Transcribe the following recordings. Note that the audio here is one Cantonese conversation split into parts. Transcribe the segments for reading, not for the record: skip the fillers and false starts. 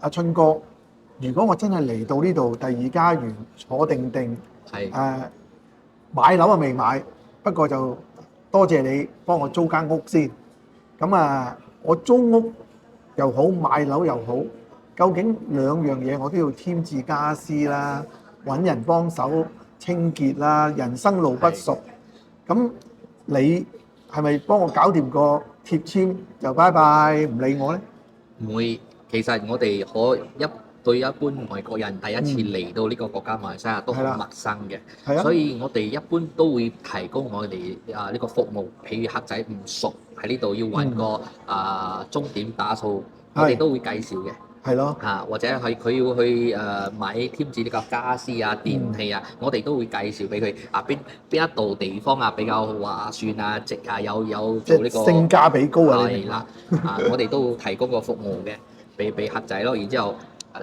阿春哥，如果我真係嚟到呢度第二家園坐定定，係買樓啊未買，不過就多謝你幫我租間屋先。咁我租屋又好，買樓又好，究竟兩樣嘢我都要添置家私啦，揾人幫手清潔啦，人生路不熟。咁你係咪幫我搞掂個貼簽就拜拜唔理我呢？唔會，其實我哋對一般外國人第一次嚟到呢個國家馬來西亞都好陌生嘅，所以我哋一般都會提供我哋呢個服務。譬如客仔唔熟喺呢度要揾個鐘點打掃，我哋都會介紹嘅。係咯，或者佢要去買添置呢個家私啊、電器啊，我哋都會介紹俾佢邊一度地方比較划算啊、值有做呢個性價比高啊！係啦，我哋都提供個服務嘅，俾客仔咯。然之後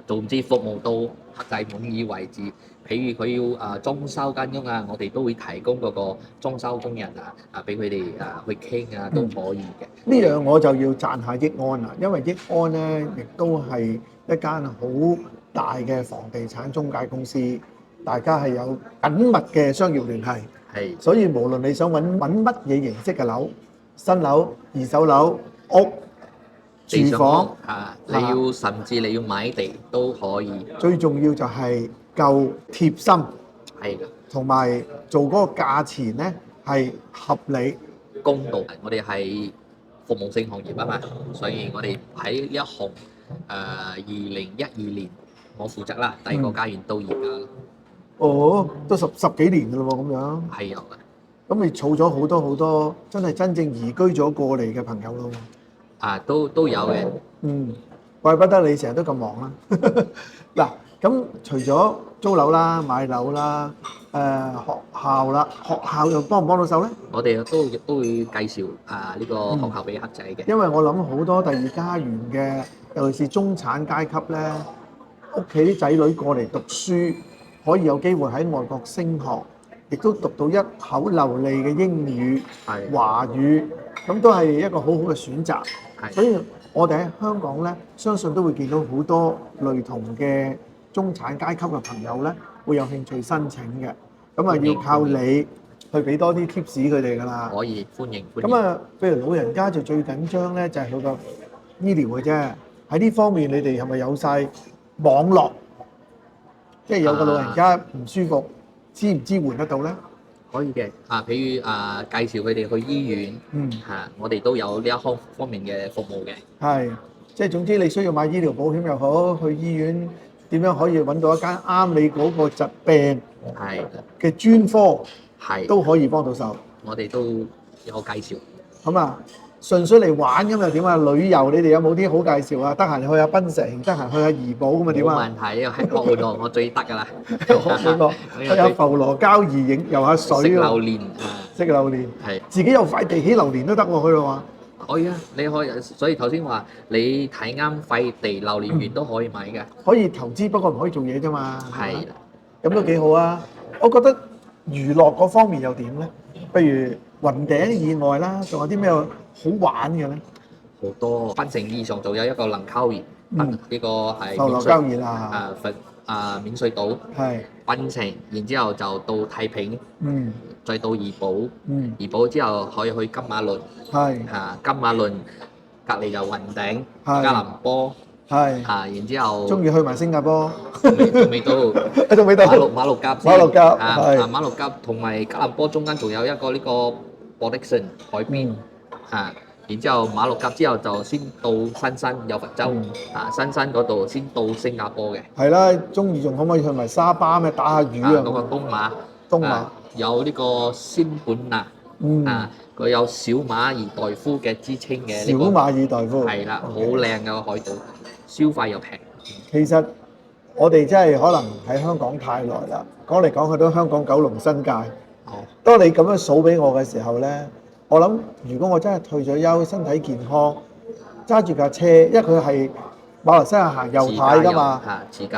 總之服務到客仔滿意為止。譬如佢要裝修間屋我哋都會提供嗰個裝修工人俾佢哋去傾都可以嘅。呢樣我就要讚下益安啦，因為益安咧亦都係一間好大嘅房地產中介公司，大家係有緊密嘅商業聯繫。係，所以無論你想揾乜嘢形式嘅樓，新樓、二手樓、屋、住房甚至你要買地都可以。最重要就係夠貼心，係嘅，同埋做嗰個價錢咧係合理公道。我哋係服務性行業嘛，所以我哋喺一行2012年我負責啦，第二個家園到而家。哦，都十幾年㗎咯喎，咁樣。係有嘅。咁你儲咗好多真係真正移居咗過嚟嘅朋友咯。都有嘅。怪不得你成日都咁忙啦。嗱，咁除咗租樓啦、買樓啦、學校啦，學校又幫唔幫到手咧？我哋都會介紹呢個學校俾客仔嘅。因為我諗好多第二家園嘅，尤其是中產階級咧，屋企啲仔女過嚟讀書，可以有機會喺外國升學，亦都讀到一口流利嘅英語、華語，咁都係一個好好嘅選擇。所以我哋喺香港咧，相信都會見到好多類同嘅中產階級嘅朋友咧，會有興趣申請嘅。咁要靠你去俾多啲 tips 佢哋㗎啦。可以，歡迎。咁譬如老人家就最緊張咧，就係佢個醫療嘅啫。喺呢方面，你哋係咪有晒網絡？即係有個老人家唔舒服，支唔支援得到咧？可以嘅。譬如介紹佢哋去醫院，我哋都有呢一方面嘅服務嘅。係，即係總之你需要買醫療保險又好，去醫院點樣可以揾到一間啱你嗰個疾病嘅專科，都可以幫到手。我哋都有介紹。咁純粹嚟玩咁又點啊？旅遊你哋有冇啲好介紹啊？得閒去下檳城，得閒去下怡保咁啊點啊？冇問題，呢個係學玩樂我最得㗎啦。去下浮羅交怡影遊下水，食榴蓮食榴蓮，係自己有塊地起榴蓮都得喎，去咯喎。可以啊，你可以，所以頭先話你睇啱塊地，榴蓮園都可以買嘅。可以投資，不過唔可以做嘢啫嘛。係，咁都幾好啊！我覺得娛樂嗰方面又點咧？譬如雲頂以外啦，仲有啲咩好玩嘅咧？好多檳城以上仲有一個能溝園，呢個係浮羅交怡免稅島，係檳城，然之後就到太平，再到怡保，怡保之後可以去金馬倫，金馬倫隔離就雲頂、加林波，然之後中意去埋新加坡，仲未到，馬六甲先，馬六甲同埋加林波中間仲有一個呢個 Bourdickson 海邊，然之後馬六甲之後就先到新山有佛州，新山嗰度先到新加坡嘅。係啦，中意仲可唔可以去埋沙巴咩打下魚啊？嗰個東馬有呢個仙本那，佢有小馬爾代夫嘅之稱嘅。小馬爾代夫係啦，好靚嘅個海島，消費又平。其實我哋真係可能喺香港太耐啦，講嚟講去都香港九龍新界。當你咁樣數俾我嘅時候咧，我諗如果我真係退咗休，身體健康，揸住架車，因為佢係馬來西亞行右牌㗎嘛，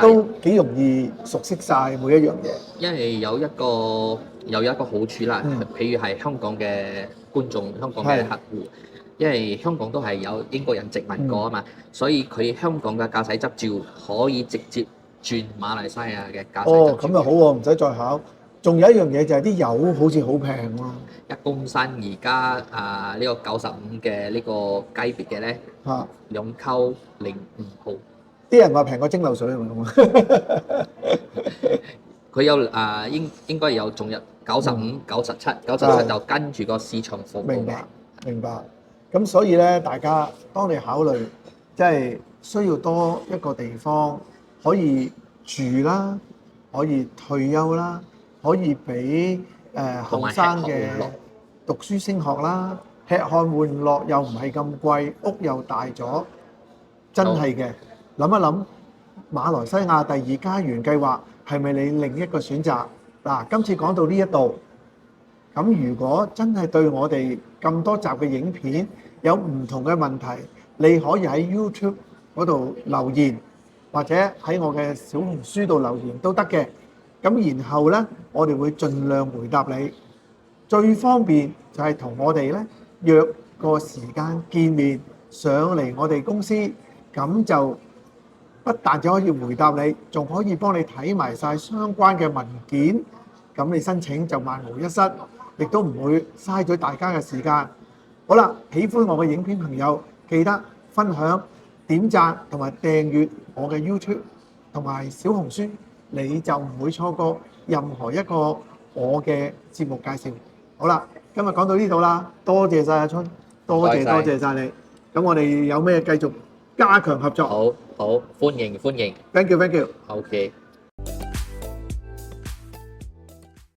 都幾容易熟悉晒每一樣嘢。因為有一個好處啦，譬如係香港嘅觀眾、香港嘅客戶，因為香港都係有英國人殖民過啊嘛，所以佢香港嘅駕駛執照可以直接轉馬來西亞嘅駕駛執照。哦，咁就好喎，唔使再考。仲有一樣嘢就係啲油好似好平喎。一公升而家呢個95嘅呢個級別嘅咧，嚇2溝05號。啲人話平過蒸餾水係咪佢有應該有仲有95、97、97就跟住個市場服務嘅。明白，明白。咁所以咧，大家當你考慮即係需要多一個地方可以住啦，可以退休啦，可以俾後生嘅讀書升學啦，吃喝玩樂又唔係咁貴，屋又大咗，真係嘅。諗一諗馬來西亞第二家園計劃係咪你另一個選擇？嗱，今次講到呢一度，咁如果真係對我哋咁多集嘅影片有唔同嘅問題，你可以喺 YouTube 嗰度留言，或者喺我嘅小紅書度留言都得嘅。咁然後呢，我哋會盡量回答你。最方便就係同我哋呢約個時間見面，上嚟我哋公司，咁就不但只可以回答你，仲可以幫你睇埋晒相關嘅文件。咁你申請就萬無一失，亦都唔會嘥咗大家嘅時間。好啦，喜歡我嘅影片朋友，記得分享、點讚同埋訂閱我嘅 YouTube 同埋小紅書，你就唔會錯過任何一個我嘅節目介紹。好啦，今日講到呢度啦，多謝晒阿春，多謝晒你。咁我哋有咩繼續加強合作？好，歡迎。Thank you。OK。